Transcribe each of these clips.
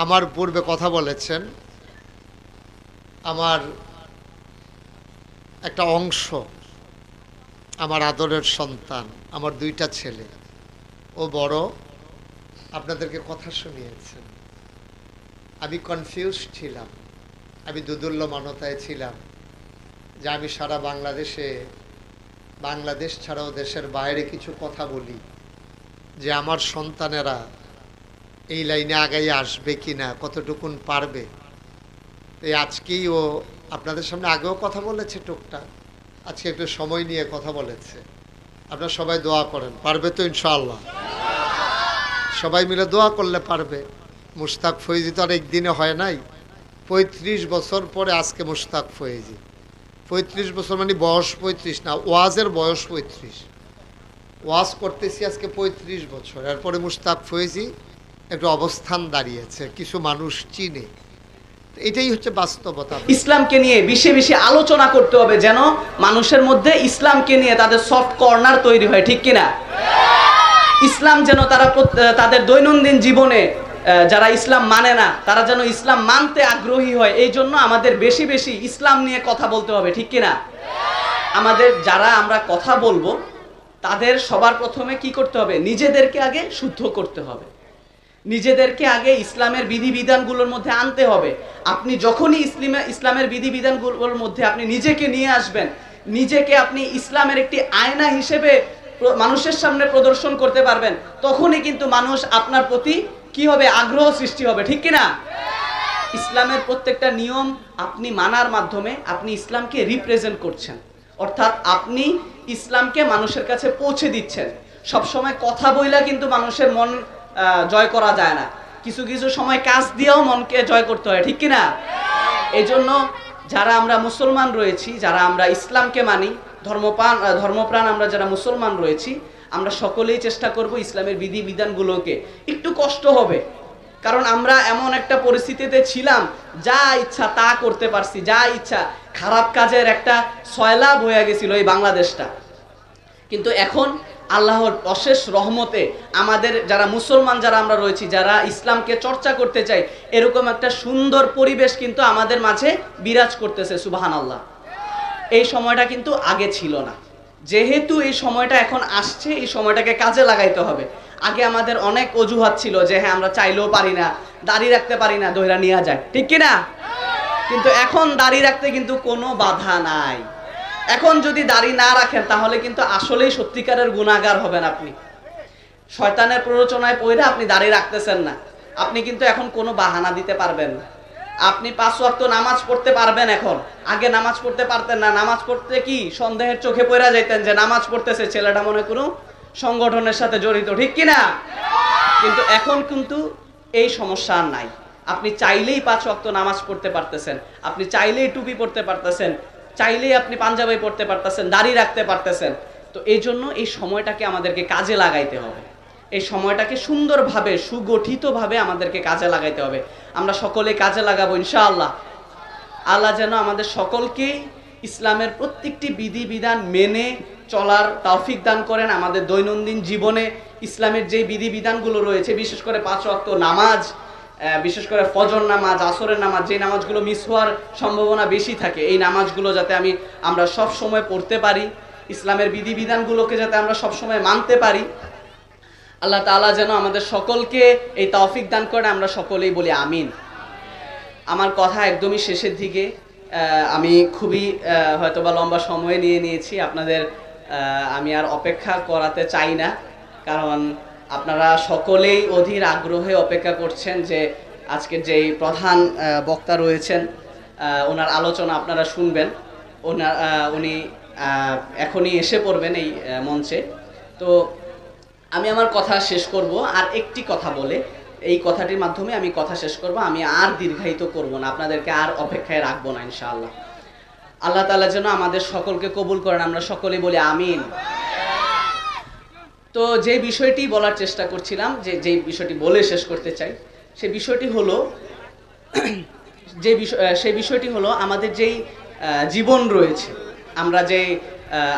আমার পূর্বে কথা বলেছেন, আমার একটা অংশ, আমার আদরের সন্তান, আমার দুইটা ছেলে, ও বড়, আপনাদেরকে কথা শুনিয়েছেন। আমি কনফিউজ ছিলাম, আমি দুদুল্যমানতায় ছিলাম যে আমি সারা বাংলাদেশে, বাংলাদেশ ছাড়াও দেশের বাইরে কিছু কথা বলি, যে আমার সন্তানেরা এই লাইনে আগাই আসবে কি না, কতটুকুন পারবে। এই আজকেই ও আপনাদের সামনে আগেও কথা বলেছে টুকটাক, আজকে একটু সময় নিয়ে কথা বলেছে। আপনারা সবাই দোয়া করেন, পারবে তো ইনশাআল্লাহ? সবাই মিলে দোয়া করলে পারবে। মুশতাক ফয়েজি তো আর একদিনে হয় নাই, 35 বছর পরে আজকে মুশতাক ফয়েজি। 35 বছর মানে বয়স 35 না, ওয়াজের বয়স 35। ওয়াজ করতেছি আজকে 35 বছর, এরপরে মুশতাক ফয়েজি একটু অবস্থান দাঁড়িয়েছে, কিছু মানুষ চিনে। এটাই হচ্ছে বাস্তবতা। ইসলামকে নিয়ে বেশি বেশি আলোচনা করতে হবে, যেন মানুষের মধ্যে ইসলামকে নিয়ে তাদের সফট কর্নার তৈরি হয়, ঠিক কিনা? ইসলাম যেন তারা তাদের দৈনন্দিন জীবনে, যারা ইসলাম মানে না তারা যেন ইসলাম মানতে আগ্রহী হয়। এই জন্য আমাদের বেশি বেশি ইসলাম নিয়ে কথা বলতে হবে, ঠিক কিনা? আমাদের যারা আমরা কথা বলবো তাদের সবার প্রথমে কি করতে হবে? নিজেদেরকে আগে শুদ্ধ করতে হবে, নিজেদেরকে আগে ইসলামের বিধিবিধানগুলোর মধ্যে আনতে হবে। আপনি যখনই ইসলামের বিধিবিধানগুলোর মধ্যে আপনি নিজেকে নিয়ে আসবেন, নিজেকে আপনি ইসলামের একটি আয়না হিসেবে মানুষের সামনে প্রদর্শন করতে পারবেন, তখনই কিন্তু মানুষ আপনার প্রতি কি হবে? আগ্রহ সৃষ্টি হবে, ঠিক কিনা? ইসলামের প্রত্যেকটা নিয়ম আপনি মানার মাধ্যমে আপনি ইসলামকে রিপ্রেজেন্ট করছেন, অর্থাৎ আপনি ইসলামকে মানুষের কাছে পৌঁছে দিচ্ছেন। সবসময় কথা বইলা কিন্তু মানুষের মন জয় করা যায় না, কিছু কিছু সময় কাজ দিয়েও মনকে জয় করতে হয়, ঠিক কিনা? এই জন্য যারা আমরা মুসলমান রয়েছি, যারা আমরা ইসলামকে মানি, ধর্মপ্রাণ আমরা যারা মুসলমান রয়েছি, আমরা সকলেই চেষ্টা করব ইসলামের বিধিবিধানগুলোকে, একটু কষ্ট হবে, কারণ আমরা এমন একটা পরিস্থিতিতে ছিলাম যা ইচ্ছা তা করতে পারছি, যা ইচ্ছা, খারাপ কাজের একটা সয়লাভ হয়ে গেছিল এই বাংলাদেশটা। কিন্তু এখন আল্লাহর অশেষ রহমতে আমাদের যারা মুসলমান যারা আমরা রয়েছি, যারা ইসলামকে চর্চা করতে চাই, এরকম একটা সুন্দর পরিবেশ কিন্তু আমাদের মাঝে বিরাজ করতেছে, সুবহানাল্লাহ। এই সময়টা কিন্তু আগে ছিল না। যেহেতু এই সময়টা এখন আসছে, এই সময়টাকে কাজে লাগাইতে হবে। আগে আমাদের অনেক অজুহাত ছিল যে হ্যাঁ আমরা চাইলেও পারি না, দাড়ি রাখতে পারি না, দইরা নিয়ে যায়, ঠিক কিনা? কিন্তু এখন দাড়ি রাখতে কিন্তু কোনো বাধা নাই। এখন যদি দাড়ি না রাখেন তাহলে কিন্তু আসলেই সত্যিকারের গুনাহগার হবেন আপনি। শয়তানের প্ররোচনায় পড়ে আপনি দাড়ি রাখতেছেন না, আপনি কিন্তু এখন কোনো বাহানা দিতে পারবেন না। আপনি 5 ওয়াক্ত নামাজ পড়তে পারবেন এখন, আগে নামাজ পড়তে পারতেন না। নামাজ পড়তে কি সন্দেহের চোখে পড়ে যাইতেন যে নামাজ পড়তেছে ছেলেটা মনে কোনো সংগঠনের সাথে জড়িত, ঠিক কিনা? কিন্তু এখন কিন্তু এই সমস্যা আর নাই। আপনি চাইলেই 5 ওয়াক্ত নামাজ পড়তে পারতেছেন, আপনি চাইলেই টুপি পড়তে পারতেছেন, চাইলেই আপনি পাঞ্জাবি পড়তে পারতেছেন, দাড়ি রাখতে পারতেছেন। তো এই জন্য এই সময়টাকে আমাদেরকে কাজে লাগাইতে হবে, এই সময়টাকে সুন্দরভাবে সুগঠিতভাবে আমাদেরকে কাজে লাগাইতে হবে। আমরা সকলে কাজে লাগাবো ইনশাআল্লাহ। আল্লাহ যেন আমাদের সকলকে ইসলামের প্রত্যেকটি বিধিবিধান মেনে চলার তৌফিক দান করেন। আমাদের দৈনন্দিন জীবনে ইসলামের যে বিধিবিধানগুলো রয়েছে, বিশেষ করে 5 ওয়াক্ত নামাজ, বিশেষ করে ফজর নামাজ, আসরের নামাজ, যে নামাজগুলো মিস হওয়ার সম্ভাবনা বেশি থাকে, এই নামাজগুলো যাতে আমরা সব সময় পড়তে পারি, ইসলামের বিধিবিধানগুলোকে যাতে আমরা সব সময় মানতে পারি। আল্লাহ তাআলা যেন আমাদের সকলকে এই তৌফিক দান করেন। আমরা সকলেই বলি আমিন। আমার কথা একদমই শেষের দিকে, আমি খুবই হয়তোবা লম্বা সময় নিয়েছি আপনাদের, আমি আর অপেক্ষা করাতে চাই না, কারণ আপনারা সকলেই অধীর আগ্রহে অপেক্ষা করছেন যে আজকের যেই প্রধান বক্তা রয়েছেন ওনার আলোচনা আপনারা শুনবেন। উনি এখনই এসে পড়বেন এই মঞ্চে। তো আমি আমার কথা শেষ করব আর একটি কথা বলে, এই কথাটির মাধ্যমে আমি কথা শেষ করব। আমি আর দীর্ঘায়িত করব না, আপনাদেরকে আর অপেক্ষায় রাখবো না ইনশাআল্লাহ। আল্লাহ তাআলা যেন আমাদের সকলকে কবুল করেন, আমরা সকলেই বলি আমিন। তো যে বিষয়টি বলার চেষ্টা করছিলাম, যে বিষয়টি বলে শেষ করতে চাই, সেই বিষয়টি হলো আমাদের যেই জীবন রয়েছে, আমরা যে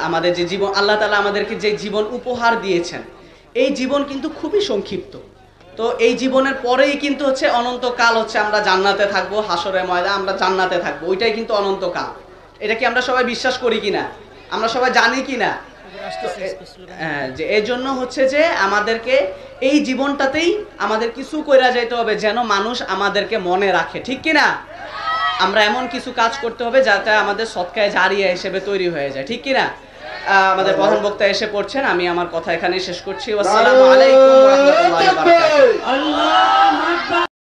আমাদের যে জীবন, আল্লাহ তাআলা আমাদেরকে যে জীবন উপহার দিয়েছেন, এই জীবন কিন্তু খুবই সংক্ষিপ্ত। তো এই জীবনের পরেই কিন্তু হচ্ছে অনন্তকাল হচ্ছে আমরা জান্নাতে থাকবো, হাসরের ময়দানে আমরা জান্নাতে থাকবো, ওইটাই কিন্তু অনন্তকাল। এটা কি আমরা সবাই বিশ্বাস করি কিনা, আমরা সবাই জানি কিনা? হ্যাঁ, যে এই জন্য হচ্ছে যে আমাদেরকে এই জীবনটাতেই আমাদের কিছু কইরা যাইতে হবে যেন মানুষ আমাদেরকে মনে রাখে, ঠিক কিনা? আমরা এমন কিছু কাজ করতে হবে যাতে আমাদের সৎকায় জারিয়া হিসেবে তৈরি হয়ে যায়, ঠিক কিনা? আমাদের প্রধান বক্তা এসে পড়ছেন, আমি আমার কথা এখানেই শেষ করছি। আসসালামু আলাইকুম ওয়া রাহমাতুল্লাহি ওয়া বারাকাতুহু।